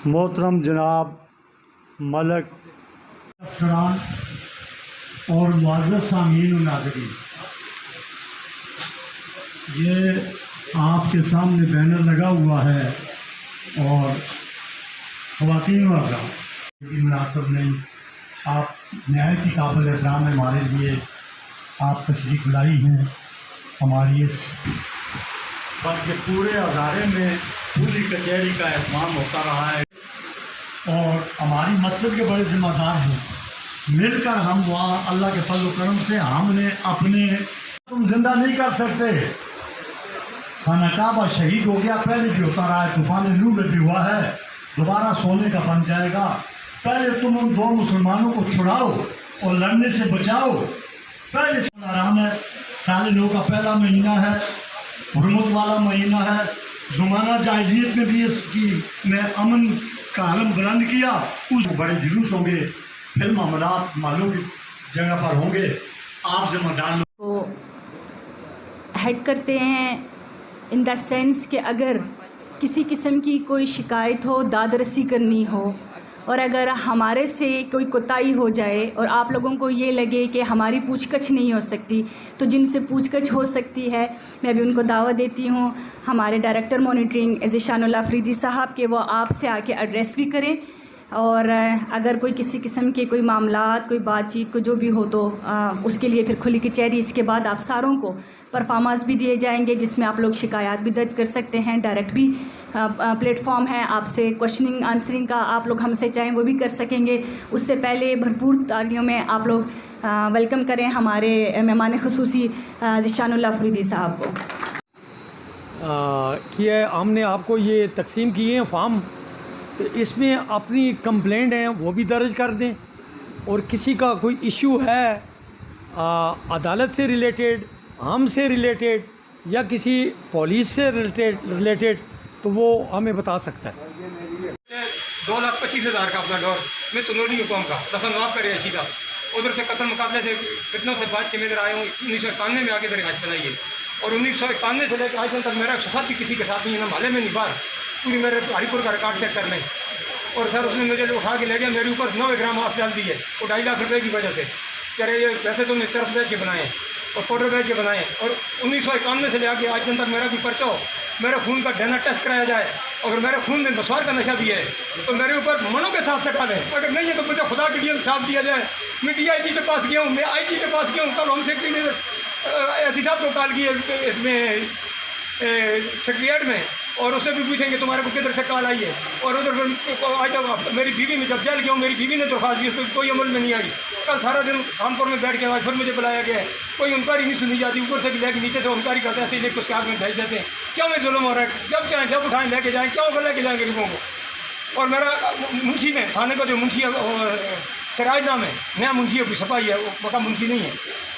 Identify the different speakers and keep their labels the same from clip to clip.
Speaker 1: मोहतरम जनाब मलक अफसरान और मुअज़्ज़ज़ सामीन व नाज़रीन, ये आपके सामने बैनर लगा हुआ है और ख़वातीन व हज़रात मुनासिब नहीं, आप नहायत ही काबिल एहतराम है हमारे लिए, आप तशरीफ़ लाई हैं हमारी इस बल्कि पूरे हज़ारे में पूरी कचहरी का एहतमाम होता रहा है और हमारी मस्जिद के बड़े ज़िम्मेदार हैं। मिलकर हम वहाँ अल्लाह के फज़ल व करम से हमने अपने तुम जिंदा नहीं कर सकते। खाना काबा शहीद हो गया, पहले भी होता रहा है, तूफ़ान नूह में भी हुआ है, दोबारा सोने का बन जाएगा। पहले तुम उन दो मुसलमानों को छुड़ाओ और लड़ने से बचाओ। पहले आराम है, साले लोगों का पहला महीना है, हुर्मत वाला महीना है। ज़माना जाहिलियत में भी इसकी मैं अमन का आलम बुलंद किया, उस बड़े जुलूस होंगे, फिर मामलात मालों की जगह पर होंगे। आप जिम्मेदार
Speaker 2: को हेड करते हैं इन द सेंस कि अगर किसी किस्म की कोई शिकायत हो, दादरसी करनी हो और अगर हमारे से कोई कोताही हो जाए और आप लोगों को ये लगे कि हमारी पूछताछ नहीं हो सकती, तो जिनसे पूछताछ हो सकती है मैं भी उनको दावत देती हूँ हमारे डायरेक्टर मॉनिटरिंग ज़ीशानुल अफरीदी साहब के, वो आपसे आके एड्रेस भी करें। और अगर कोई किसी किस्म के कोई मामलात, कोई बातचीत को जो भी हो तो उसके लिए फिर खुली कचहरी, इसके बाद आप सारों को परफॉर्मेंस भी दिए जाएंगे जिसमें आप लोग शिकायत भी दर्ज कर सकते हैं। डायरेक्ट भी प्लेटफॉर्म है, आपसे क्वेश्चनिंग आंसरिंग का आप लोग हमसे चाहें वो भी कर सकेंगे। उससे पहले भरपूर तालियों में आप लोग वेलकम करें हमारे मेहमान खुसूसी ज़ीशानुल अफरीदी साहब को।
Speaker 3: कि हमने आपको ये तकसीम किए हैं फॉर्म, तो इसमें अपनी कंप्लेंट है वो भी दर्ज कर दें और किसी का कोई इशू है अदालत से रिलेटेड, हमसे रिलेटेड या किसी पुलिस से रिलेटेड तो वो हमें बता सकता है।
Speaker 4: 2,25,000 का अपना डोर मैं तनूरी हुकूम का दफन माफ़ करे सीधा उधर से कत्ल मुकाबले से कितनों से बात के मैं इधर आया हूँ। 1991 में आके दरगाह बनाई है और 1991 से लेकर आज दिन तक मेरा साथ भी किसी के साथ नहीं है, ना माले में नहीं बाहर, पूरी मेरे हरिपुर का रिकॉर्ड चेक कर लें। और सर उसने मुझे उठा के ले गया, मेरे ऊपर 9 ग्राम आफ डाल दी है वो 2.5 लाख रुपये की वजह से। कह रहे ये वैसे तुमने तरफ बैच के बनाए और पाउडर बैच के बनाए और 1991 से लेकर आज दिन तक मेरा भी पर्चा हो, मेरे खून का डीएनए टेस्ट कराया जाए। अगर मेरे खून में मसवार का नशा भी है तो मेरे ऊपर मनो के साथ सटा दें, अगर नहीं है तो मुझे खुदा के लिए साथ दिया जाए। मैं DIG के पास गया हूँ, मैं IG के पास गया हूँ, कल हमसे ऐसी साहब को कॉल की है इसमें सेक्रेटरीट में और उससे भी पूछेंगे तुम्हारे को किधर से कॉल आई है। और उधर आज जब मेरी बीवी में जब जेल गया हूँ, मेरी बीवी ने दरख्वास्त दी, उसमें कोई अमल में नहीं आई। कल सारा दिन कानपुर में बैठ के आज फिर मुझे बुलाया गया है, कोई इंक्वायरी नहीं सुनी जाती, ऊपर से लेके नीचे से इंक्वायरी करते हैं, लेकर उसके हाथ में भेज देते हैं। क्या मैं जुल्म हो रहा है, जब चाहें जब उठाएं लेके जाएँ, क्यों कर लेके जाएंगे लोगों को। और मेरा मुंशी ने थाने का जो मुंशी है सिराज नाम है, नया मुंशी है, कोई सफाई है, वो पक्का मुंशी नहीं है,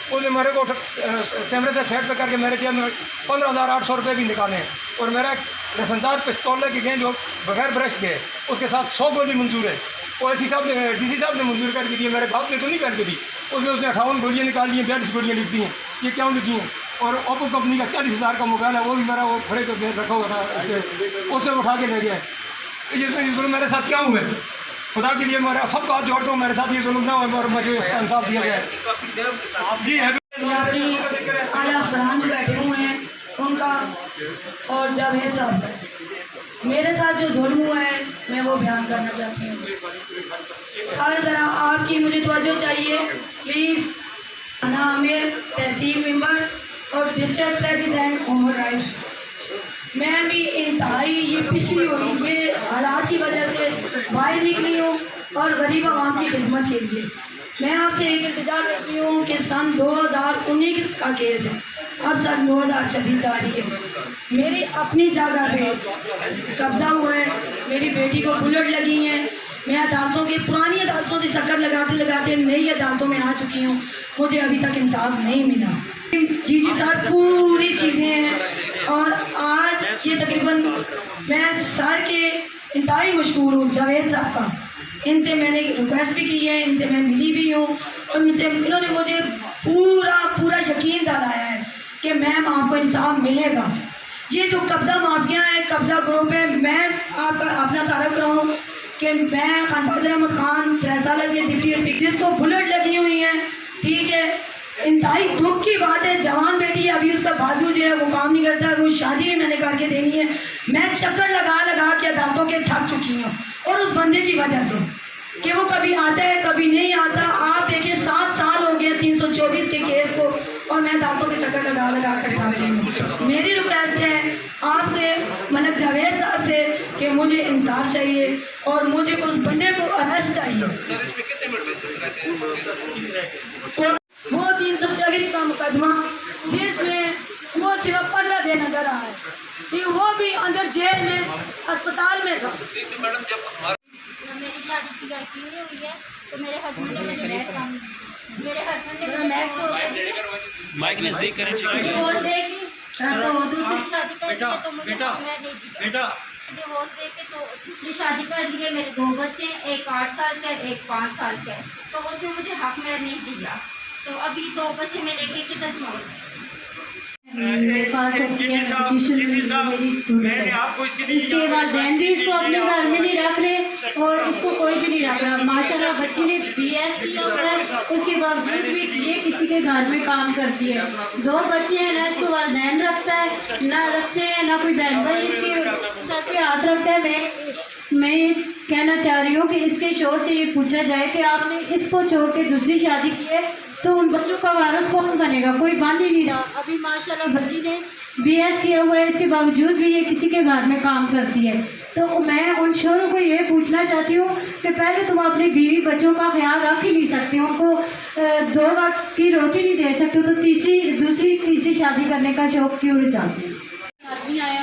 Speaker 4: उसने मेरे को कैमरे से सेट पे करके मेरे जेब में 15,800 रुपये भी निकाले हैं। और मेरा लसनदार पिस्तौल की गेंद जो बगैर ब्रश के उसके साथ 100 गोली मंजूर है, वो ऐसी साहब ने DC साहब ने मंजूर करके दी, मेरे बाप ने तो नहीं करके दी। उसमें उसने 58 गोलियाँ निकाल दी हैं, 42 गोलियाँ लिख दी हैं, ये क्यों लिखी हैं। और ओप्पो कंपनी का 40,000 का मोबाइल है, वो भी मेरा वो खड़े करके रखा हुआ था, उससे उठा के ले गया। ये जुल्म मेरे साथ क्या हुआ है, खुदा के लिए मेरा सबको हाथ जोड़ता हूँ, मेरे साथ ये जुल्म ना हो और मुझे उसका इंसाफ दिया जाए। जी है
Speaker 5: आला अफसरान जो बैठे हुए हैं उनका और जावेद साहब का मेरे साथ जो जुल्म हुआ है मैं वो बयान करना चाहती हूँ। हर तरह आपकी मुझे तवज्जो चाहिए प्लीज़। ना आमिर तहसील मेंबर और डिस्ट्रिक्ट प्रेसिडेंट ह्यूमन राइट्स, मैं भी इंतहाई ये पिछली हुई ये हालात की वजह से बाहर निकली हूँ और गरीब आवाम की खिदमत के लिए मैं आपसे एक इल्तिजा करती हूँ कि सन 2019 का केस है, अब सन 2026 आ रही है। मेरी अपनी जगह पे कब्जा हुआ है, मेरी बेटी को बुलेट लगी हैं, मैं अदालतों के पुरानी अदालतों से चक्कर लगाते लगाते नई अदालतों में आ चुकी हूँ, मुझे अभी तक इंसाफ नहीं मिला। जी सर पूरी चीज़ें हैं और आज ये तकरीबन मैं सर के इंतहाई मशहूर हूँ, जावेद साहब का। इनसे मैंने रिक्वेस्ट भी की है, इनसे मैं मिली भी हूँ और इन्होंने मुझे पूरा यकीन दिलाया है कि मैम आपको इंसाफ मिलेगा। ये जो कब्ज़ा माफिया है, कब्ज़ा ग्रुप है, मैं आपका अपना तारक कराऊँ कि मैं खानफादर अहमद खान 6 साल से डिप्टी एसपी, जिसको बुलेट लगी हुई है, ठीक है, इंतहाई दुख की बात है। जवान बेटी है, अभी उसका बाजू जो है वो काम नहीं करता, वो शादी भी मैंने करके देनी है। मैं चक्कर लगा के अदालतों के थक चुकी हूँ और उस बंदे की वजह से कि वो कभी आता है कभी नहीं आता। आप देखिए 7 साल हो गए 324 के केस को और मैं अदालतों के चक्कर लगा कर खा रही हूँ। मेरी रिक्वेस्ट है आपसे, मतलब जावेद साहब से, कि मुझे इंसाफ चाहिए और मुझे उस बंदे को अरेस्ट चाहिए। वो 324 का मुकदमा जिसमें वो सिर्फ 15 दिन अंदर रहा है, कि वो भी अंदर जेल में अस्पताल में था।
Speaker 6: मेरी शादी की लड़की हुई है तो मेरे हस्बैंड ने
Speaker 7: माइक नजदीक करें
Speaker 6: डिवोर्स दे के तो दूसरी शादी कर दी तो मुझे हक नहीं दिया। डिवोर्स दे के तो दूसरी शादी कर ली है। मेरे 2 बच्चे हैं, एक 8 साल का है, एक 5 साल का है, तो उसने मुझे हक में नहीं दिया। तो अभी 2 बच्चे मैं लेके किधर छोड़।
Speaker 8: मेरे पास इसके बाद बहन भी इसको अपने घर में नहीं रख रहे और इसको कोई भी नहीं रख रहा। माशाल्लाह बच्ची ने BS किया हुआ है, उसके बावजूद भी ये किसी के घर में काम करती है। 2 बच्चे हैं, ना इसको वालिदैन रखता है, ना रखते हैं, ना कोई बहन भाई इसके सर पे हाथ रखता है। मैं कहना चाह रही हूँ कि इसके शोर से ये पूछा जाए कि आपने इसको छोड़ के दूसरी शादी की है तो उन बच्चों का वारिस कौन बनेगा? कोई बन ही नहीं रहा। अभी माशाल्लाह बच्ची ने BS किया हुआ है, इसके बावजूद भी ये किसी के घर में काम करती है। तो मैं उन शोरों को ये पूछना चाहती हूँ कि पहले तुम अपनी बीवी बच्चों का ख्याल रख ही नहीं सकते, उनको 2 वक्त की रोटी नहीं दे सकते, तो तीसरी शादी करने का शौक क्यों चाहते हैं?
Speaker 9: आदमी आया,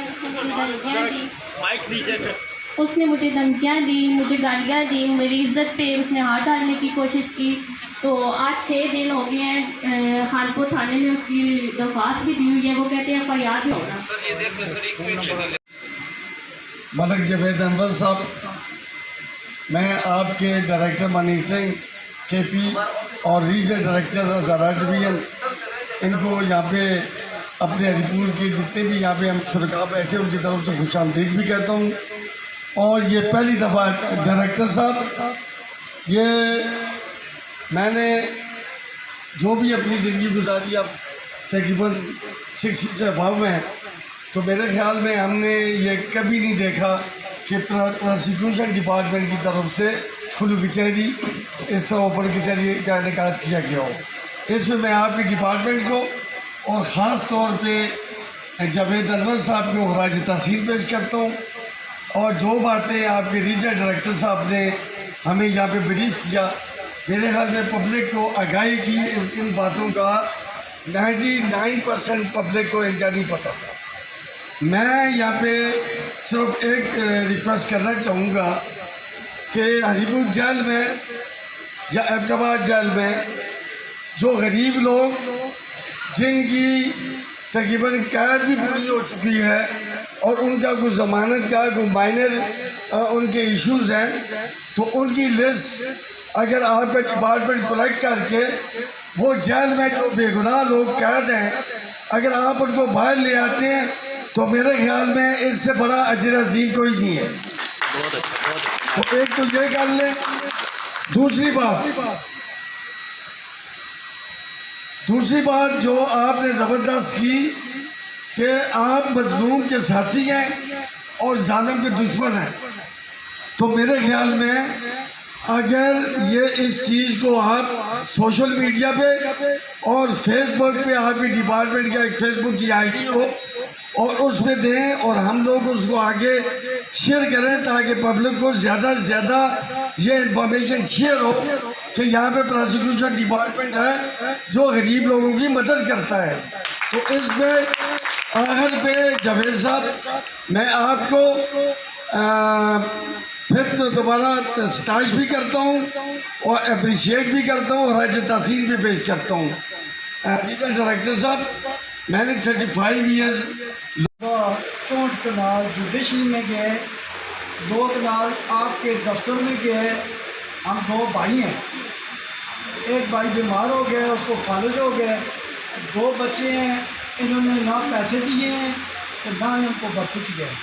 Speaker 9: उसने मुझे धमकियाँ दी, मुझे गालियाँ दी, मेरी इज्जत पे उसने हाथ डालने की कोशिश की। तो आज 6 दिन हो गए हैं, खानपुर थाने में उसकी दरख्वास्त भी दी हुई है। वो कहते हैं फरियाद भी होगा।
Speaker 3: मलिक जावेद अनवर साहब, मैं आपके डायरेक्टर मॉनिटरिंग KP और रीजनल डायरेक्टर हज़ारा डिवीज़न, इनको यहाँ पे अपने हरीपुर के जितने भी यहाँ पे हम शुरका बैठे उनकी तरफ से खुशामदीद भी कहता हूँ। और ये पहली दफ़ा डायरेक्टर साहब, ये मैंने जो भी अपनी ज़िंदगी गुजारी अब तकरीबन 60 से अबव है, तो मेरे ख्याल में हमने ये कभी नहीं देखा कि प्रोसिक्यूशन डिपार्टमेंट की तरफ से खुली कचहरी, इस तरह ओपन कचहरी का इनेकाद किया गया हो। इसमें मैं आपके डिपार्टमेंट को और ख़ास तौर पे जावेद अनवर साहब को खराज तहसीन पेश करता हूँ। और जो बातें आपके रीजनल डायरेक्टर साहब ने हमें यहाँ पे ब्रीफ किया, मेरे ख्याल में पब्लिक को आगाही की इन बातों का 99% पब्लिक को इनका नहीं पता था। मैं यहाँ पे सिर्फ एक रिक्वेस्ट करना चाहूँगा कि हरीपुर जेल में या एबटाबाद जेल में जो गरीब लोग जिनकी तकरीबन कैद भी पूरी हो चुकी है और उनका कुछ ज़मानत का कोई माइनर उनके इश्यूज़ हैं, तो उनकी लिस्ट अगर आपका डिपार्टमेंट कलेक्ट करके वो जेल में जो बेगुनाह लोग कैद हैं, अगर आप उनको बाहर ले आते हैं तो मेरे ख्याल में इससे बड़ा अजर अजीम कोई नहीं है। तो एक तो ये कर लें। दूसरी बात जो आपने ज़बरदस्त की कि आप मजलूम के साथी हैं और जालिम के दुश्मन हैं, तो मेरे ख्याल में अगर ये इस चीज़ को आप सोशल मीडिया पे और फेसबुक पे आपके डिपार्टमेंट का एक फेसबुक की ID हो और उसमें दें और हम लोग उसको आगे शेयर करें ताकि पब्लिक को ज़्यादा से ज़्यादा ये इंफॉर्मेशन शेयर हो कि यहाँ पे प्रोसिक्यूशन डिपार्टमेंट है जो गरीब लोगों की मदद करता है। तो इसमें आखिर पे जावेद साहब, मैं आपको फिर तो दोबारा स्टाइश भी करता हूँ और अप्रिशिएट भी करता हूँ, खराज तहसीन भी पेश करता हूँ। रीजनल डायरेक्टर साहब, मैंने 35 ईयर्स
Speaker 10: चोट के बाद जुडिशरी में गए 2 कनाल आपके दफ्तर में गए। हम 2 भाई हैं, एक भाई बीमार हो गया, उसको फालिज हो गया, 2 बच्चे हैं, इन्होंने ना पैसे दिए हैं तो ना ही उनको भर्ती किया है।